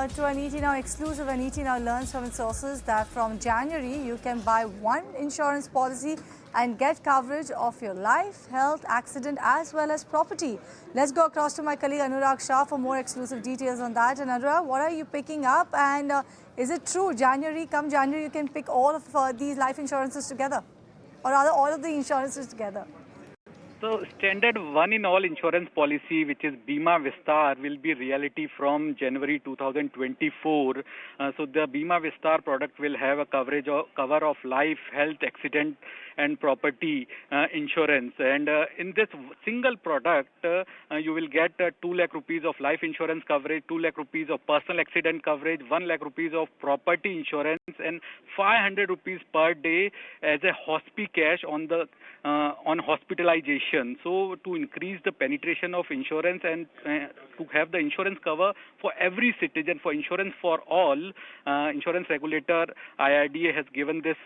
to Aniti Now exclusive. Aniti Now learns from its sources that from January you can buy one insurance policy and get coverage of your life, health, accident as well as property. Let's go across to my colleague Anurag Shah for more exclusive details on that. And Anurag, what are you picking up, and is it true come January you can pick all of these life insurances together, or rather all of the insurances together? So standard one in all insurance policy, which is Bima Vistar, will be reality from January 2024. So the Bima Vistar product will have a cover of life, health, accident, and property insurance. And in this single product, you will get 2 lakh rupees of life insurance coverage, 2 lakh rupees of personal accident coverage, 1 lakh rupees of property insurance, and 500 rupees per day as a hospi cash on hospitalization. So to increase the penetration of insurance and to have the insurance cover for every citizen, for insurance for all, insurance regulator IRDA has given this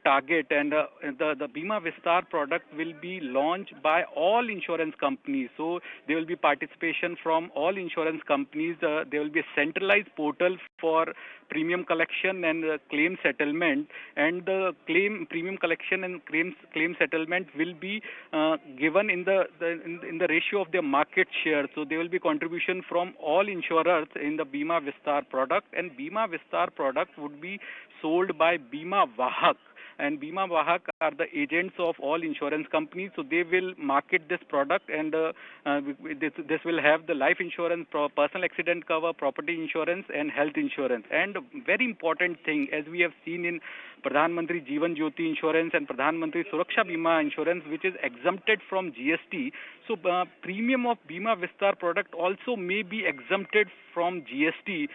target, and the Bima Vistar product will be launched by all insurance companies. So there will be participation from all insurance companies. There will be a centralized portal for premium collection and claim settlement, and the premium collection and claim settlement will be given in the ratio of their market share. So there will be contribution from all insurers in the Bima Vistar product, and Bima Vistar product would be sold by Bima Vahak. And Bima Vahak are the agents of all insurance companies, so they will market this product, and this will have the life insurance, personal accident cover, property insurance, and health insurance. And very important thing, as we have seen in Pradhan Mantri Jeevan Jyoti insurance and Pradhan Mantri Suraksha Bima insurance, which is exempted from GST. So premium of Bima Vistar product also may be exempted from GST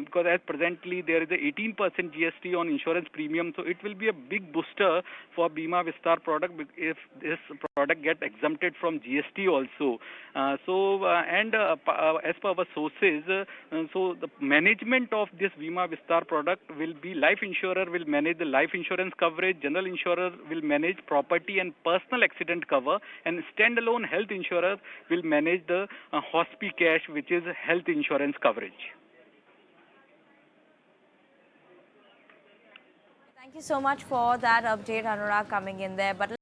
because as presently there is a 18% GST on insurance premium. So it will be a big booster for Bima Vistar product if this product gets exempted from GST also. As per our sources, so the management of this Bima Vistar product will be life insurer will manage the life insurance coverage, general insurer will manage property and personal accident cover, and standalone health insurer will manage the hospi cash, which is health insurance coverage. Thank you so much for that update, Anurag, coming in there. But